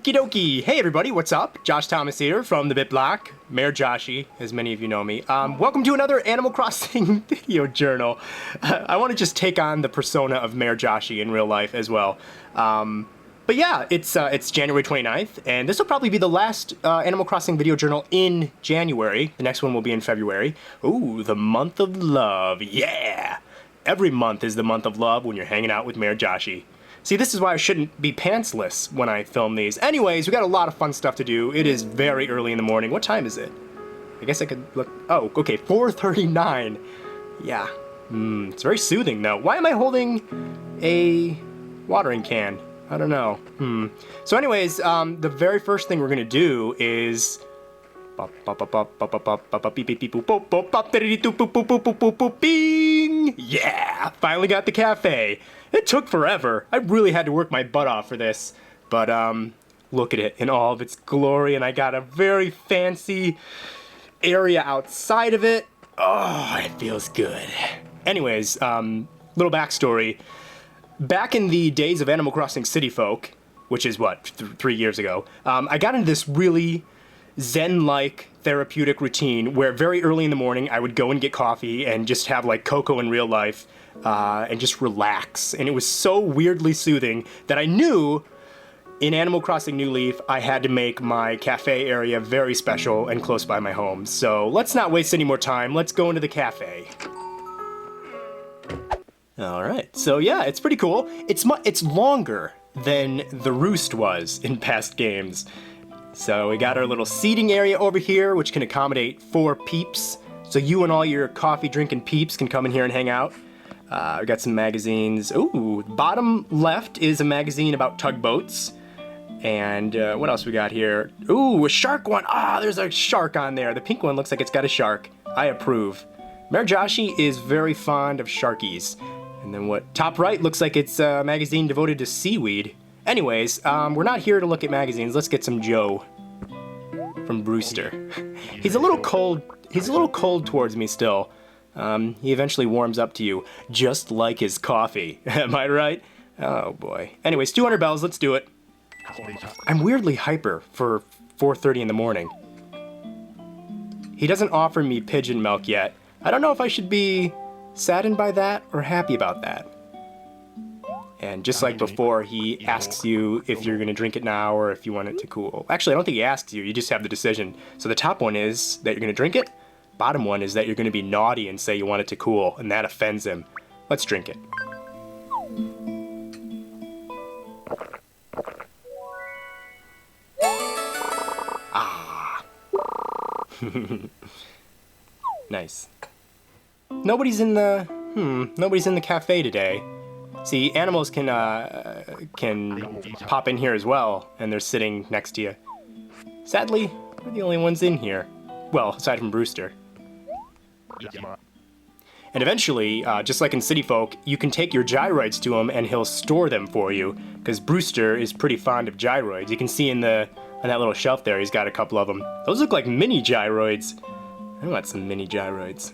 Okie dokie. Hey everybody, what's up? Josh Thomas here from TheBitBlock, Mayor Joshy, as many of you know me. Welcome to another Animal Crossing video journal. I want to just take on the persona of Mayor Joshy in real life as well. But yeah, it's January 29th, and this will probably be the last Animal Crossing video journal in January. The next one will be in February. Ooh, the month of love, yeah! Every month is the month of love when you're hanging out with Mayor Joshy. See, this is why I shouldn't be pantsless when I film these. Anyways, we got a lot of fun stuff to do. It is very early in the morning. What time is it? I guess I could look... Oh, okay, 4:39. Yeah. It's very soothing, though. Why am I holding a watering can? I don't know. So anyways, the very first thing we're gonna do is... Yeah! Finally got the cafe. It took forever. I really had to work my butt off for this. But, look at it in all of its glory, and I got a very fancy area outside of it. Oh, it feels good. Anyways, little backstory. Back in the days of Animal Crossing City Folk, which is what, 3 years ago, I got into this really zen-like therapeutic routine where very early in the morning I would go and get coffee and just have like cocoa in real life and just relax. And it was so weirdly soothing that I knew in Animal Crossing New Leaf I had to make my cafe area very special and close by my home. So let's not waste any more time. Let's go into the cafe. Alright, so yeah, it's pretty cool. It's longer than the Roost was in past games. So we got our little seating area over here, which can accommodate 4 peeps. So you and all your coffee drinking peeps can come in here and hang out. We got some magazines. Ooh, bottom left is a magazine about tugboats. And what else we got here? Ooh, a shark one. Ah, there's a shark on there. The pink one looks like it's got a shark. I approve. Mayor Joshy is very fond of sharkies. And then what? Top right looks like it's a magazine devoted to seaweed. Anyways, we're not here to look at magazines. Let's get some Joe from Brewster. He's a little cold. He's a little cold towards me still. He eventually warms up to you, just like his coffee. Am I right? Oh boy. Anyways, 200 bells. Let's do it. I'm weirdly hyper for 4:30 in the morning. He doesn't offer me pigeon milk yet. I don't know if I should be saddened by that or happy about that. And just like before, he asks you if you're going to drink it now or if you want it to cool. Actually, I don't think he asks you. You just have the decision. So the top one is that you're going to drink it. Bottom one is that you're going to be naughty and say you want it to cool, and that offends him. Let's drink it. Ah. Nice. Nobody's in the cafe today. See, animals can pop in here as well, and they're sitting next to you. Sadly, we're the only ones in here. Well, aside from Brewster. And eventually, just like in City Folk, you can take your gyroids to him and he'll store them for you, because Brewster is pretty fond of gyroids. You can see on that little shelf there, he's got a couple of them. Those look like mini gyroids. I want some mini gyroids.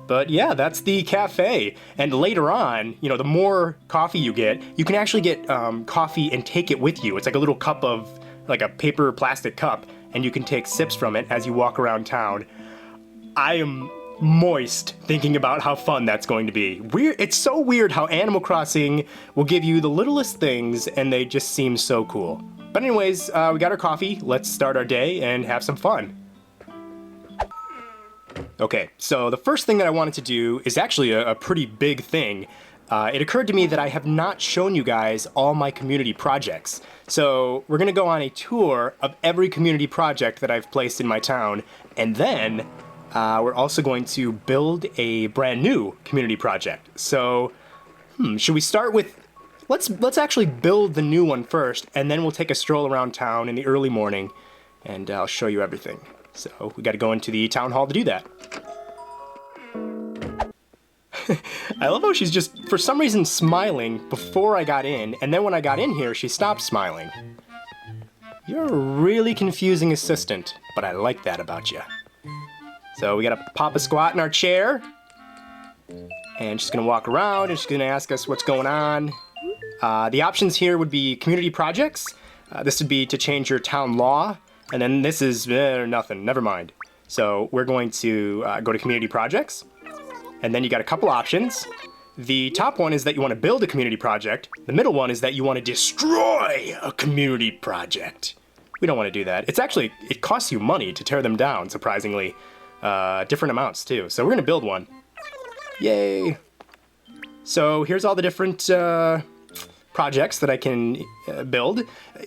But yeah, that's the cafe. And later on, you know, the more coffee you can actually get coffee and take it with you. It's like a little cup of, like a paper plastic cup, and you can take sips from it as you walk around town. I am moist thinking about how fun that's going to be. It's so weird how Animal Crossing will give you the littlest things and they just seem so cool. But anyways, we got our coffee. Let's start our day and have some fun. Okay, so the first thing that I wanted to do is actually a pretty big thing. It occurred to me that I have not shown you guys all my community projects. So we're gonna go on a tour of every community project that I've placed in my town, and then we're also going to build a brand new community project. So, should we start with, let's actually build the new one first, and then we'll take a stroll around town in the early morning, and I'll show you everything. So we gotta go into the town hall to do that. I love how she's just, for some reason, smiling before I got in, and then when I got in here, she stopped smiling. You're a really confusing assistant, but I like that about you. So we gotta pop a squat in our chair, and she's gonna walk around, and she's gonna ask us what's going on. The options here would be community projects, This would be to change your town law, and then this is nothing, never mind. So we're going to go to community projects, and then you got a couple options. The top one is that you want to build a community project. The middle one is that you want to destroy a community project. We don't want to do that. It's actually, it costs you money to tear them down, surprisingly. Different amounts, too. So we're going to build one. Yay! So here's all the different projects that I can build.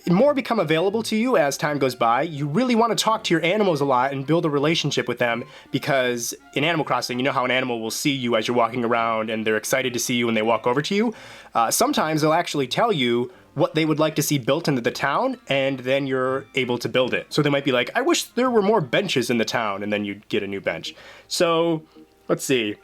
More become available to you as time goes by. You really want to talk to your animals a lot and build a relationship with them, because in Animal Crossing, you know how an animal will see you as you're walking around and they're excited to see you when they walk over to you. Sometimes they'll actually tell you what they would like to see built into the town, and then you're able to build it. So they might be like, I wish there were more benches in the town, and then you'd get a new bench. So let's see.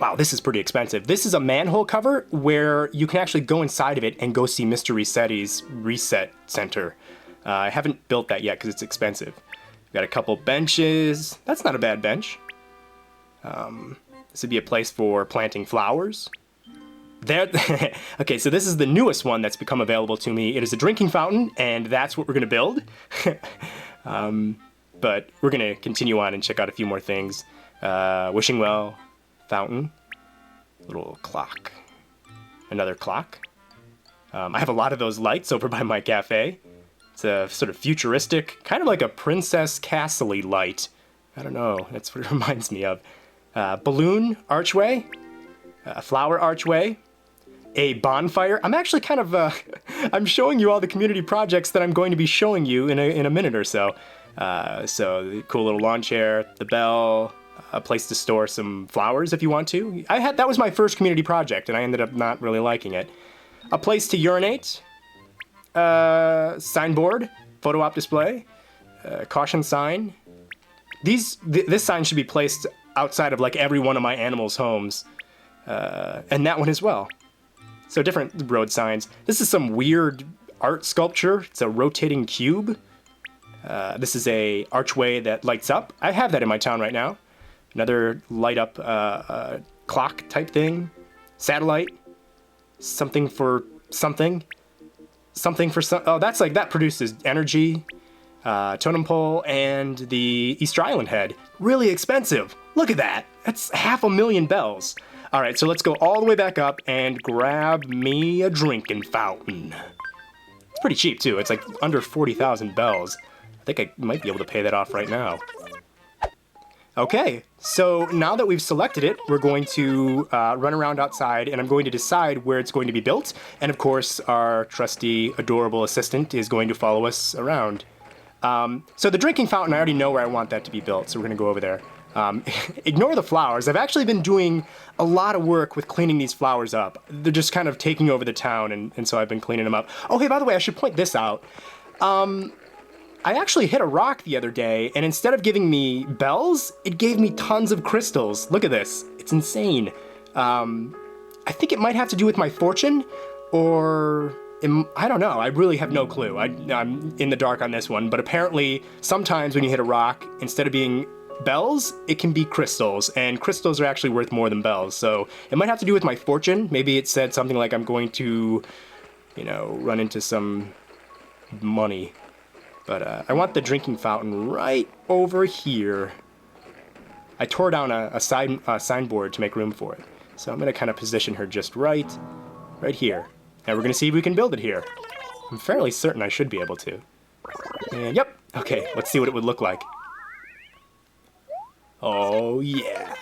Wow, this is pretty expensive. This is a manhole cover where you can actually go inside of it and go see Mr. Resetti's Reset Center. I haven't built that yet because it's expensive. We've got a couple benches. That's not a bad bench. This would be a place for planting flowers. There. Okay, so this is the newest one that's become available to me. It is a drinking fountain, and that's what we're going to build. But we're going to continue on and check out a few more things. Wishing well. Fountain, little clock, another clock. I have a lot of those lights over by my cafe. It's a sort of futuristic, kind of like a Princess Castle-y light. I don't know, that's what it reminds me of. Balloon archway, a flower archway, a bonfire. I'm actually kind of, I'm showing you all the community projects that I'm going to be showing you in a minute or so. So the cool little lawn chair, the bell, a place to store some flowers if you want to. That was my first community project, and I ended up not really liking it. A place to urinate, signboard, photo op display, caution sign. This sign should be placed outside of like every one of my animals' homes, and that one as well. So different road signs. This is some weird art sculpture. It's a rotating cube. This is a archway that lights up. I have that in my town right now. Another light up clock type thing. Satellite. Something for something. Something for some. Oh, that's like, that produces energy. Totem pole and the Easter Island head. Really expensive. Look at that. That's 500,000 bells. All right, so let's go all the way back up and grab me a drinking fountain. It's pretty cheap too. It's like under 40,000 bells. I think I might be able to pay that off right now. Okay, so now that we've selected it, we're going to run around outside, and I'm going to decide where it's going to be built. And of course, our trusty, adorable assistant is going to follow us around. So the drinking fountain, I already know where I want that to be built, so we're going to go over there. Ignore the flowers. I've actually been doing a lot of work with cleaning these flowers up. They're just kind of taking over the town, and so I've been cleaning them up. Oh, hey, by the way, I should point this out. I actually hit a rock the other day, and instead of giving me bells, it gave me tons of crystals. Look at this. It's insane. I think it might have to do with my fortune, or I don't know. I really have no clue. I'm in the dark on this one, but apparently sometimes when you hit a rock, instead of being bells, it can be crystals, and crystals are actually worth more than bells. So it might have to do with my fortune. Maybe it said something like I'm going to, run into some money. But I want the drinking fountain right over here. I tore down a signboard to make room for it. So I'm going to kind of position her just right here. And we're going to see if we can build it here. I'm fairly certain I should be able to. And yep. Okay, let's see what it would look like. Oh, yeah.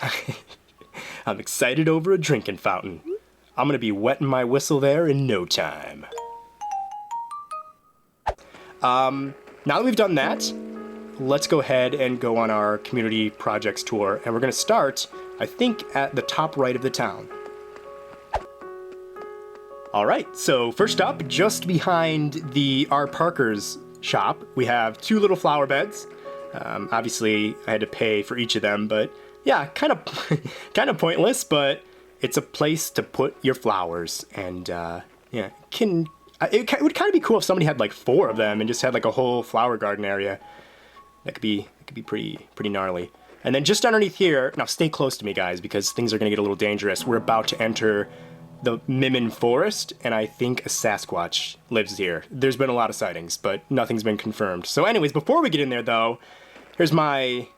I'm excited over a drinking fountain. I'm going to be wetting my whistle there in no time. Now that we've done that, let's go ahead and go on our community projects tour, and we're going to start, I think, at the top right of the town. All right, so first up, just behind our Parker's shop, we have 2 little flower beds. Obviously, I had to pay for each of them, but yeah, kind of pointless, but it's a place to put your flowers, and yeah, it would kind of be cool if somebody had like 4 of them and just had like a whole flower garden area. That could be pretty gnarly. And then just underneath here, now stay close to me guys because things are gonna get a little dangerous. We're about to enter the Mimmin Forest, and I think a Sasquatch lives here. There's been a lot of sightings, but nothing's been confirmed. So anyways, before we get in there though, here's my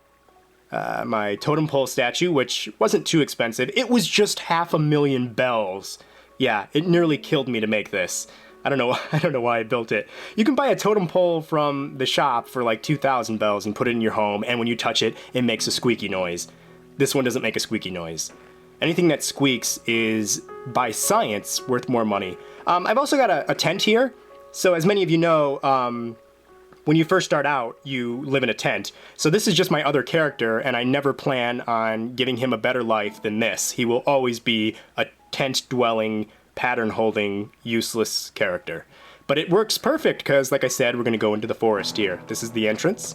my totem pole statue, which wasn't too expensive. It was just 500,000 bells. Yeah, it nearly killed me to make this. I don't know why I built it. You can buy a totem pole from the shop for like 2,000 bells and put it in your home, and when you touch it, it makes a squeaky noise. This one doesn't make a squeaky noise. Anything that squeaks is, by science, worth more money. I've also got a tent here. So as many of you know, when you first start out, you live in a tent. So this is just my other character, and I never plan on giving him a better life than this. He will always be a tent-dwelling, pattern-holding, useless character. But it works perfect, because, like I said, we're going to go into the forest here. This is the entrance.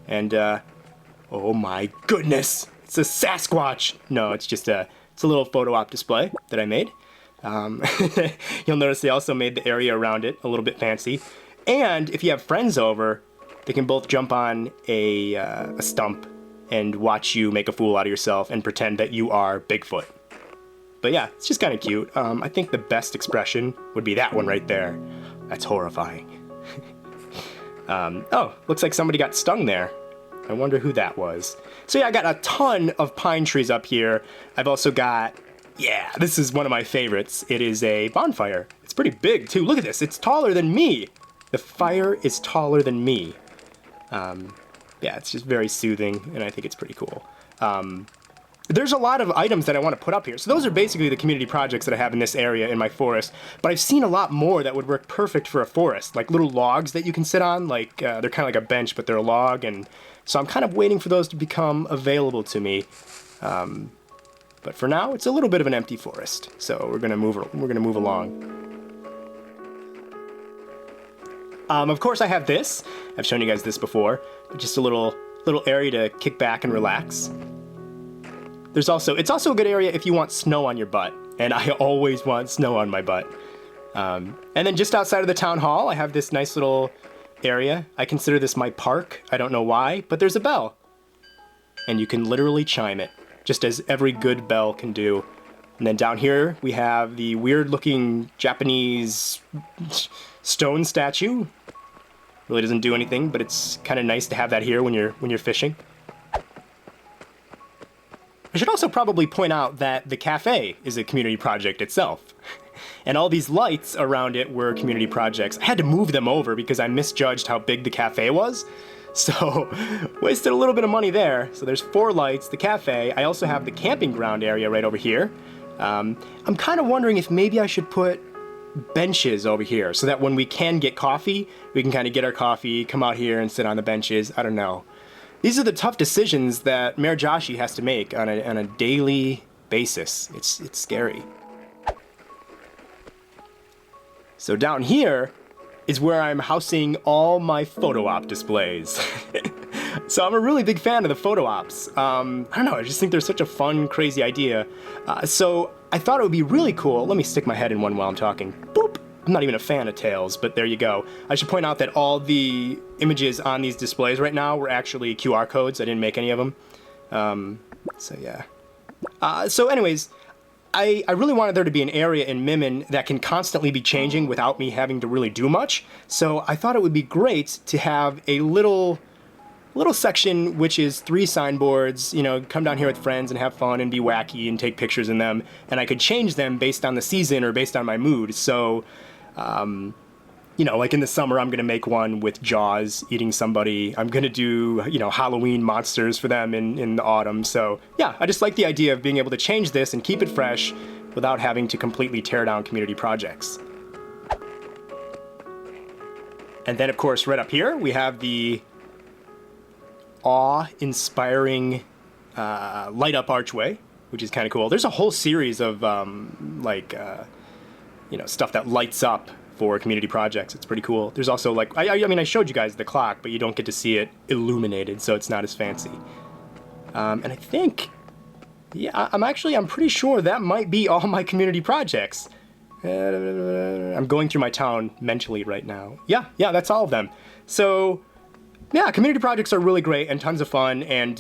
And, oh my goodness! It's a Sasquatch! No, it's just a little photo op display that I made. You'll notice they also made the area around it a little bit fancy. And if you have friends over, they can both jump on a stump and watch you make a fool out of yourself and pretend that you are Bigfoot. But yeah, it's just kind of cute. I think the best expression would be that one right there. That's horrifying. Oh, looks like somebody got stung there. I wonder who that was. So yeah, I got a ton of pine trees up here. I've also got, yeah, this is one of my favorites. It is a bonfire. It's pretty big too. Look at this, it's taller than me. The fire is taller than me. Yeah, it's just very soothing, and I think it's pretty cool. There's a lot of items that I want to put up here. So those are basically the community projects that I have in this area in my forest. But I've seen a lot more that would work perfect for a forest. Like little logs that you can sit on. Like they're kind of like a bench, but they're a log. And so I'm kind of waiting for those to become available to me. But for now, it's a little bit of an empty forest. So we're gonna move along. Of course, I have this. I've shown you guys this before. Just a little area to kick back and relax. It's also a good area if you want snow on your butt, and I always want snow on my butt. And then just outside of the town hall, I have this nice little area. I consider this my park. I don't know why, but there's a bell. And you can literally chime it, just as every good bell can do. And then down here, we have the weird-looking Japanese stone statue. Really doesn't do anything, but it's kind of nice to have that here when you're fishing. I should also probably point out that the cafe is a community project itself. And all these lights around it were community projects. I had to move them over because I misjudged how big the cafe was. So, wasted a little bit of money there. So there's 4 lights, the cafe. I also have the camping ground area right over here. I'm kind of wondering if maybe I should put benches over here so that when we can get coffee, we can kind of get our coffee, come out here and sit on the benches. I don't know. These are the tough decisions that Mayor Joshi has to make on a daily basis. It's scary. So down here is where I'm housing all my photo op displays. So I'm a really big fan of the photo ops. I don't know, I just think they're such a fun, crazy idea. So I thought it would be really cool. Let me stick my head in one while I'm talking. Boop! I'm not even a fan of tails, but there you go. I should point out that all the images on these displays right now were actually QR codes. I didn't make any of them. So yeah. So anyways, I really wanted there to be an area in Mimmin that can constantly be changing without me having to really do much. So I thought it would be great to have a little section which is 3 signboards, you know, come down here with friends and have fun and be wacky and take pictures in them, and I could change them based on the season or based on my mood. So, you know, like in the summer, I'm going to make one with Jaws eating somebody. I'm going to do, you know, Halloween monsters for them in the autumn. So, yeah, I just like the idea of being able to change this and keep it fresh without having to completely tear down community projects. And then, of course, right up here, we have the awe-inspiring light-up archway, which is kind of cool. There's a whole series of, you know, stuff that lights up for community projects. It's pretty cool. There's also, like, I mean, I showed you guys the clock, but you don't get to see it illuminated, so it's not as fancy. And I think, yeah, I'm pretty sure that might be all my community projects. I'm going through my town mentally right now. Yeah, that's all of them. So, yeah, community projects are really great and tons of fun, and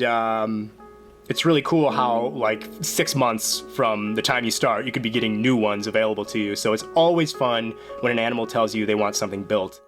It's really cool how, like, 6 months from the time you start, you could be getting new ones available to you. So it's always fun when an animal tells you they want something built.